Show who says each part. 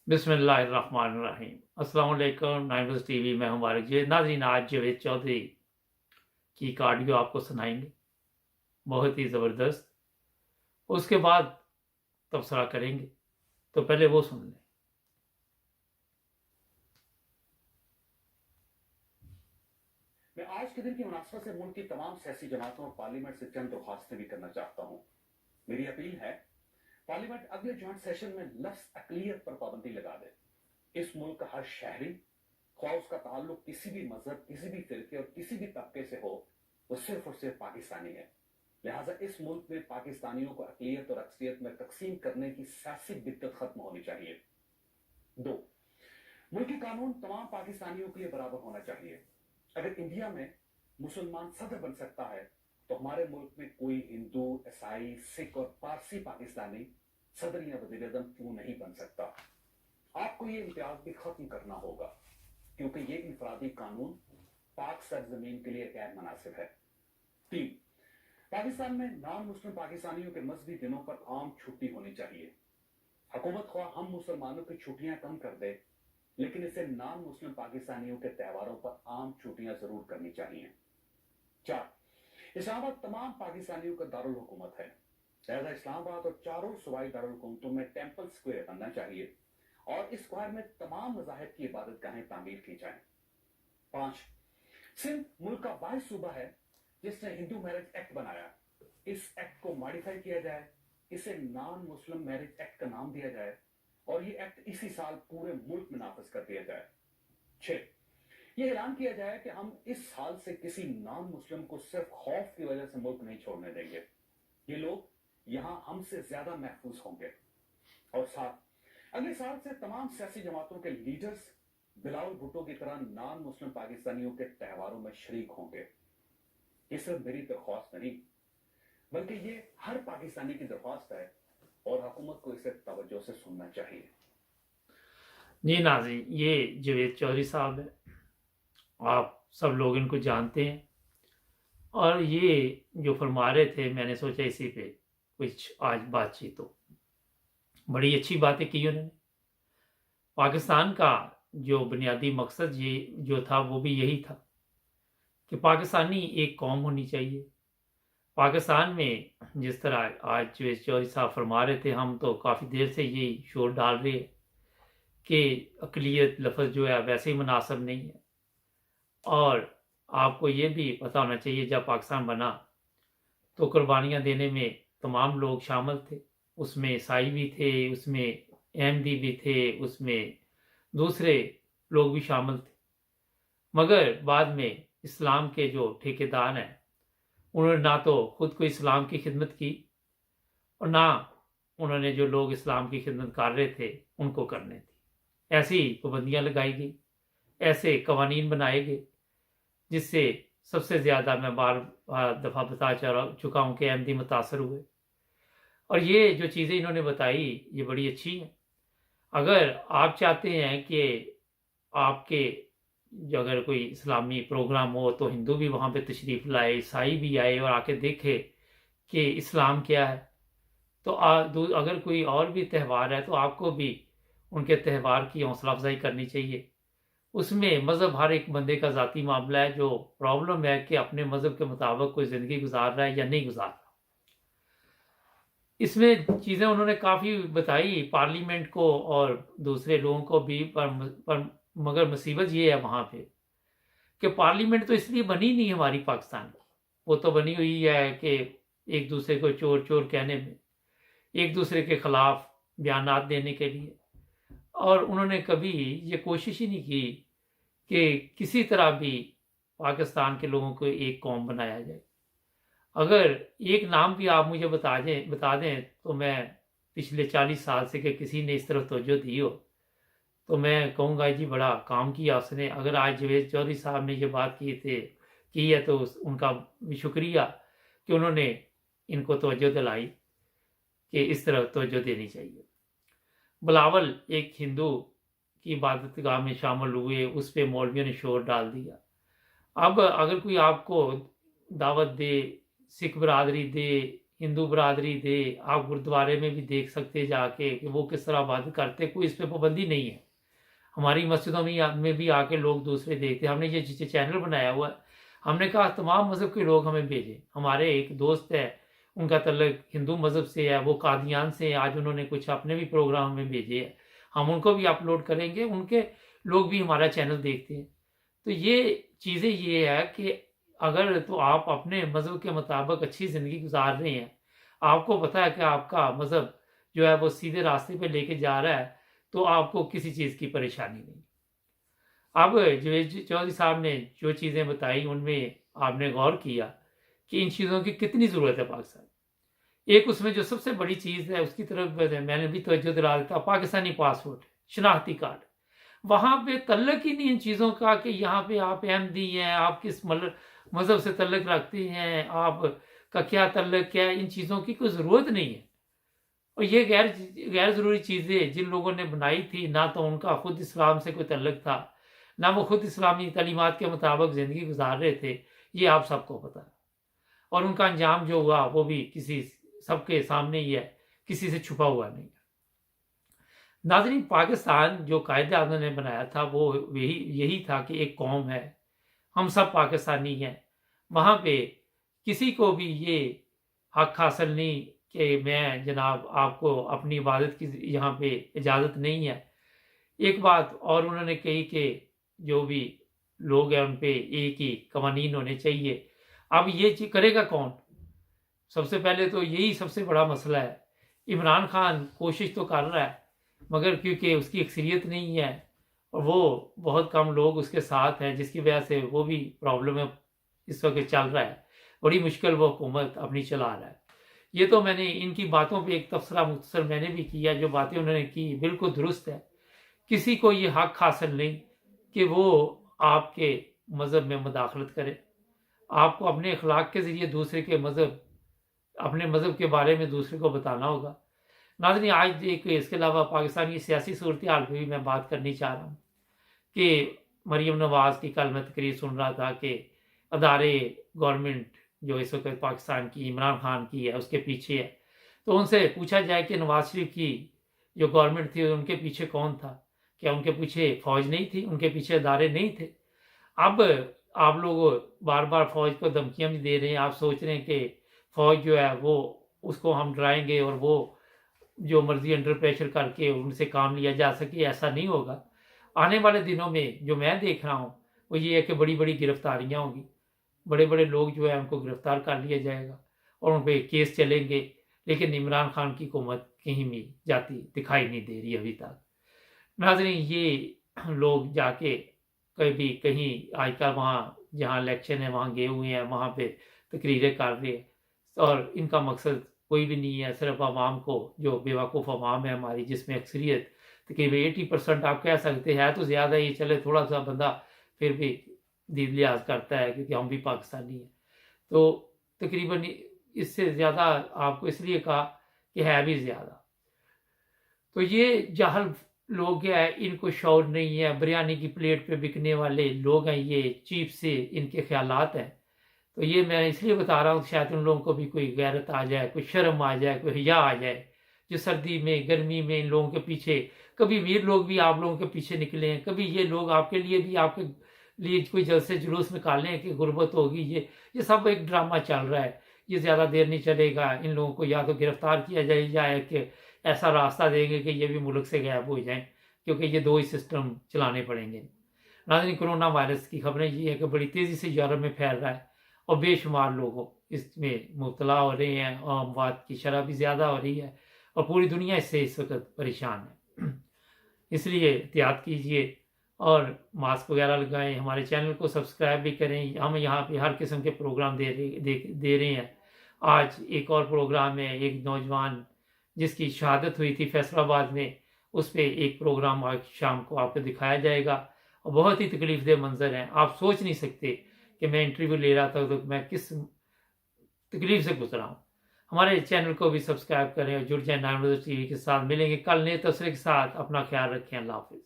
Speaker 1: बिस्मिल्लाहिर्रहमानिर्रहीम। अस्सलाम वालेकुम। नाइमस टीवी में हमारे नाज़रीन, आज जावेद चौधरी की एक ऑडियो आपको सुनाएंगे, बहुत ही ज़बरदस्त। उसके बाद तबसरा करेंगे, तो पहले वो सुन लें।
Speaker 2: मैं आज के दिन की मुनासबत से मुल्क की तमाम सियासी जमातों और पार्लियामेंट से चंद दरख्वास्तें भी करना चाहता हूँ। मेरी अपील है, पार्लियामेंट अगले जॉइंट सेशन में लफ्ज अकलियत पर पाबंदी लगा दे। इस मुल्क का हर शहरी, ख्वाह उसका ताल्लुक किसी भी मजहब, किसी भी फिरके और किसी भी तबके से हो, वो सिर्फ और सिर्फ पाकिस्तानी है। लिहाजा इस मुल्क में पाकिस्तानियों को अकलियत और अक्सरियत में तकसीम करने की सियासी दिक्कत खत्म होनी चाहिए। 2, मुल्की कानून तमाम पाकिस्तानियों के लिए बराबर होना चाहिए। अगर इंडिया में मुसलमान सदर बन सकता है, तो हमारे मुल्क में कोई हिंदू, ईसाई, सिख और पारसी पाकिस्तानी सदर या वज़ीर आज़म क्यों नहीं बन सकता। आपको ये इम्तियाज भी खत्म करना होगा, क्योंकि ये इंफरादी कानून पाक सरजमीन के लिए गैर मुनासिब है। 3, पाकिस्तान में नॉन मुस्लिम पाकिस्तानियों के मजहबी दिनों पर आम छुट्टी होनी चाहिए। हुकूमत ख्वाह हम मुसलमानों की छुट्टियां कम कर दे, लेकिन इसे नॉन मुस्लिम पाकिस्तानियों के त्योहारों पर आम छुट्टियां जरूर करनी चाहिए। 4, इस्लामाबाद तमाम पाकिस्तानियों का दारुल हुकूमत है। लिहाजा इस्लामाबाद और चारों सूबाई दारुल हुकूमतों में टेंपल स्क्वायर बनना चाहिए और इस स्क्वायर में तमाम मज़ाहिब की इबादत गाहें तामीर की जाएं। 5, सिंध मुल्क का वाहिद सूबा है जिसने हिंदू मैरिज एक्ट बनाया। इस एक्ट को मॉडिफाई किया जाए, इसे नॉन मुस्लिम मैरिज एक्ट का नाम दिया जाए और ये एक्ट इसी साल पूरे मुल्क में नाफिज कर दिया जाए। 6, ये ऐलान किया जाए कि हम इस साल से किसी नॉन मुस्लिम को सिर्फ खौफ की वजह से मुल्क नहीं छोड़ने देंगे। ये लोग यहां हमसे ज्यादा महफूज होंगे। और 7, अगले साल से तमाम सियासी जमातों के लीडर्स बिलावल भुट्टो की तरह नॉन मुस्लिम पाकिस्तानियों के त्योहारों में शरीक होंगे। ये सिर्फ मेरी दरख्वास्त नहीं, बल्कि ये हर पाकिस्तानी की दरख्वास्त है और हुकूमत को इसे तवज्जो से सुनना चाहिए।
Speaker 1: जी नाज़रीन, ये जावेद चौधरी साहब है, आप सब लोग इनको जानते हैं, और ये जो फरमा रहे थे, मैंने सोचा इसी पे कुछ आज बातचीत हो। बड़ी अच्छी बातें की उन्होंने। पाकिस्तान का जो बुनियादी मकसद ये जो था, वो भी यही था कि पाकिस्तानी एक कौम होनी चाहिए। पाकिस्तान में जिस तरह आज जावेद चौधरी साहब फरमा रहे थे, हम तो काफ़ी देर से यही शोर डाल रहे हैं कि अक़लियत लफ्ज़ जो है वैसे ही मुनासिब नहीं है। और आपको ये भी पता होना चाहिए, जब पाकिस्तान बना तो कुर्बानियाँ देने में तमाम लोग शामिल थे। उसमें ईसाई भी थे, उसमें अहमदी भी थे, उसमें दूसरे लोग भी शामिल थे। मगर बाद में इस्लाम के जो ठेकेदार हैं, उन्होंने ना तो खुद को इस्लाम की खिदमत की और ना उन्होंने जो लोग इस्लाम की खिदमत कर रहे थे उनको करने थी। ऐसी पाबंदियाँ लगाई गई, ऐसे कवानीन बनाए गए, जिससे सबसे ज़्यादा मैं बार बार दफ़ा बता चुका हूँ कि अहमदी मुतासर हुए। और ये जो चीज़ें इन्होंने बताई, ये बड़ी अच्छी हैं। अगर आप चाहते हैं कि आपके जो अगर कोई इस्लामी प्रोग्राम हो तो हिंदू भी वहाँ पे तशरीफ़ लाए, ईसाई भी आए और आके देखे कि इस्लाम क्या है, तो अगर कोई और भी त्यौहार है तो आपको भी उनके त्यौहार की हौसला अफजाई करनी चाहिए। उसमें मज़हब हर एक बंदे का ज़ाती मामला है। जो प्रॉब्लम है कि अपने मज़हब के मुताबिक कोई ज़िंदगी गुजार रहा है या नहीं गुजार रहा। इसमें चीज़ें उन्होंने काफ़ी बताई पार्लियामेंट को और दूसरे लोगों को भी, पर मगर मुसीबत ये है वहाँ पे कि पार्लियामेंट तो इसलिए बनी नहीं हमारी पाकिस्तान की। वो तो बनी हुई है कि एक दूसरे को चोर चोर कहने में, एक दूसरे के खिलाफ बयानात देने के लिए। और उन्होंने कभी ये कोशिश ही नहीं की कि किसी तरह भी पाकिस्तान के लोगों को एक कौम बनाया जाए। अगर एक नाम भी आप मुझे बता दें तो मैं पिछले 40 साल से कि किसी ने इस तरफ तवज्जो दी हो तो मैं कहूँगा जी बड़ा काम किया उसने। अगर आज जावेद चौधरी साहब ने ये बात की है तो उनका भी शुक्रिया कि उन्होंने इनको तवज्जो दिलाई कि इस तरफ तवज्जो देनी चाहिए। बिलावल एक हिंदू की इबादतगाह में शामिल हुए, उस पर मौलवियों ने शोर डाल दिया। अब अगर कोई आपको दावत दे, सिख बरादरी दे, हिंदू बरादरी दे, आप गुरुद्वारे में भी देख सकते हैं जाके कि वो किस तरह इबादत करते, कोई इस पे पाबंदी नहीं है। हमारी मस्जिदों में भी आके लोग दूसरे देखते हैं। हमने ये चैनल बनाया हुआ है, हमने कहा तमाम मज़हब के लोग हमें भेजें। हमारे एक दोस्त है, उनका तल्लुक हिंदू मज़हब से है, वो कादियान से है, आज उन्होंने कुछ अपने भी प्रोग्राम हमें भेजे हैं, हम उनको भी अपलोड करेंगे, उनके लोग भी हमारा चैनल देखते हैं। तो ये चीज़ें ये है कि अगर तो आप अपने मज़हब के मुताबिक अच्छी ज़िंदगी गुजार रहे हैं, आपको पता है कि आपका मज़हब जो है वो सीधे रास्ते पे लेके जा रहा है, तो आपको किसी चीज़ की परेशानी नहीं। अब जुवेद चौधरी साहब ने जो चीज़ें बताई उनमें आपने गौर किया कि इन चीज़ों की कितनी ज़रूरत है पाकिस्तान। एक उसमें जो सबसे बड़ी चीज़ है उसकी तरफ मैंने भी तवज्जो दिला देता, पाकिस्तानी पासपोर्ट, शनाख्ती कार्ड। वहाँ पे तल्लक ही नहीं इन चीज़ों का कि यहाँ पे आप अहमदी हैं, आप किस मज़हब से तल्लक रखते हैं, आपका क्या तल्लक है, इन चीज़ों की कोई ज़रूरत नहीं है। और ये गैर ज़रूरी चीज़ें जिन लोगों ने बनाई थी, ना तो उनका खुद इस्लाम से कोई तल्लक था, ना वो खुद इस्लामी तालीमात के मुताबिक ज़िंदगी गुजार रहे थे, ये आप सबको पता है। और उनका अंजाम जो हुआ वो भी किसी सबके सामने ही है, किसी से छुपा हुआ नहीं है। नाज़रीन, पाकिस्तान जो कायदे आज़म ने बनाया था वो यही था कि एक कौम है, हम सब पाकिस्तानी हैं। वहाँ पे किसी को भी ये हक हासिल नहीं कि मैं जनाब आपको अपनी इबादत की यहाँ पे इजाज़त नहीं है। एक बात और उन्होंने कही कि जो भी लोग हैं उन पे एक ही कवानीन होने चाहिए। अब ये करेगा कौन? सबसे पहले तो यही सबसे बड़ा मसला है। इमरान खान कोशिश तो कर रहा है, मगर क्योंकि उसकी अक्सरियत नहीं है और वो बहुत कम लोग उसके साथ हैं, जिसकी वजह से वो भी प्रॉब्लम है इस वक्त चल रहा है। बड़ी मुश्किल वो हुकूमत अपनी चला रहा है। ये तो मैंने इनकी बातों पे एक तबसरा मुख्तसर मैंने भी किया, जो बातें उन्होंने की बिल्कुल दुरुस्त है। किसी को ये हक हासिल नहीं कि वो आपके मज़हब में मुदाखलत करे। आपको अपने अखलाक के ज़रिए दूसरे के अपने मज़हब के बारे में दूसरे को बताना होगा। नाज़रीन, आज एक इसके अलावा पाकिस्तानी सियासी सूरत हाल पर भी मैं बात करनी चाह रहा हूँ कि मरीम नवाज़ की कल मैं तकरीर सुन रहा था कि अदारे गवर्नमेंट जो इस वक्त पाकिस्तान की इमरान खान की है उसके पीछे है। तो उनसे पूछा जाए कि नवाज शरीफ की जो गवर्नमेंट थी उनके पीछे कौन था? क्या उनके पीछे फौज नहीं थी? उनके पीछे अदारे नहीं थे? अब आप लोग बार बार फौज को धमकियां भी दे रहे हैं। आप सोच रहे हैं कि फौज जो है वो उसको हम डराएंगे और वो जो मर्जी अंडर प्रेशर करके उनसे काम लिया जा सके, ऐसा नहीं होगा। आने वाले दिनों में जो मैं देख रहा हूँ वो ये है कि बड़ी बड़ी गिरफ्तारियां होंगी, बड़े बड़े लोग जो है उनको गिरफ्तार कर लिया जाएगा और उन पर केस चलेंगे। लेकिन इमरान खान की हुकूमत कहीं भी जाती दिखाई नहीं दे रही अभी तक। नाज़रीन, ये लोग जाके कभी कहीं आजकल वहाँ जहाँ इलेक्शन है वहाँ गए हुए हैं, वहाँ पे तकरीरें कर रहे हैं और इनका मकसद कोई भी नहीं है, सिर्फ आवाम को, जो बेवकूफ़ आवाम है हमारी, जिसमें अक्सरियत तकरीबन 80% आप कह सकते हैं तो ज़्यादा ही चले, थोड़ा सा बंदा फिर भी दीद लिहाज करता है क्योंकि हम भी पाकिस्तानी हैं। तो तकरीबन इससे ज़्यादा आपको इसलिए कहा कि है भी ज़्यादा। तो ये जाहल लोग हैं, इनको शौर नहीं है, बिरयानी की प्लेट पे बिकने वाले लोग हैं, ये चीप से इनके ख्यालात हैं। तो ये मैं इसलिए बता रहा हूँ शायद उन लोगों को भी कोई गैरत आ जाए, कोई शर्म आ जाए, कोई हिया आ जाए, जो सर्दी में गर्मी में इन लोगों के पीछे, कभी वीर लोग भी आप लोगों के पीछे निकले हैं, कभी ये लोग आपके लिए भी आपके लिए कोई जलसे जुलूस निकालें कि गुर्बत होगी। ये सब एक ड्रामा चल रहा है, ये ज़्यादा देर नहीं चलेगा। इन लोगों को या तो गिरफ्तार किया जाए या कि ऐसा रास्ता देंगे कि ये भी मुल्क से गायब हो जाएं, क्योंकि ये दो ही सिस्टम चलाने पड़ेंगे। नाज़रीन, कोरोना वायरस की खबरें ये है कि बड़ी तेज़ी से यूरोप में फैल रहा है और बेशुमार लोग इसमें मुब्तला हो रहे हैं और अमवात की शरह भी ज़्यादा हो रही है और पूरी दुनिया इससे इस वक्त परेशान है। इसलिए एहतियात कीजिए और मास्क वगैरह लगाएं। हमारे चैनल को सब्सक्राइब भी करें। हम यहाँ पे हर किस्म के प्रोग्राम दे रहे हैं। आज एक और प्रोग्राम है, एक नौजवान जिसकी शहादत हुई थी फैसलाबाद में, उस पर एक प्रोग्राम आज शाम को आपको दिखाया जाएगा और बहुत ही तकलीफदेह मंजर हैं। आप सोच नहीं सकते कि मैं इंटरव्यू ले रहा था तो मैं किस तकलीफ से गुजरा हूँ। हमारे चैनल को भी सब्सक्राइब करें और जुड़ जाए नाइन टीवी के साथ। मिलेंगे कल नए तस्वीर के साथ। अपना ख्याल रखें। अल्लाह हाफिज़।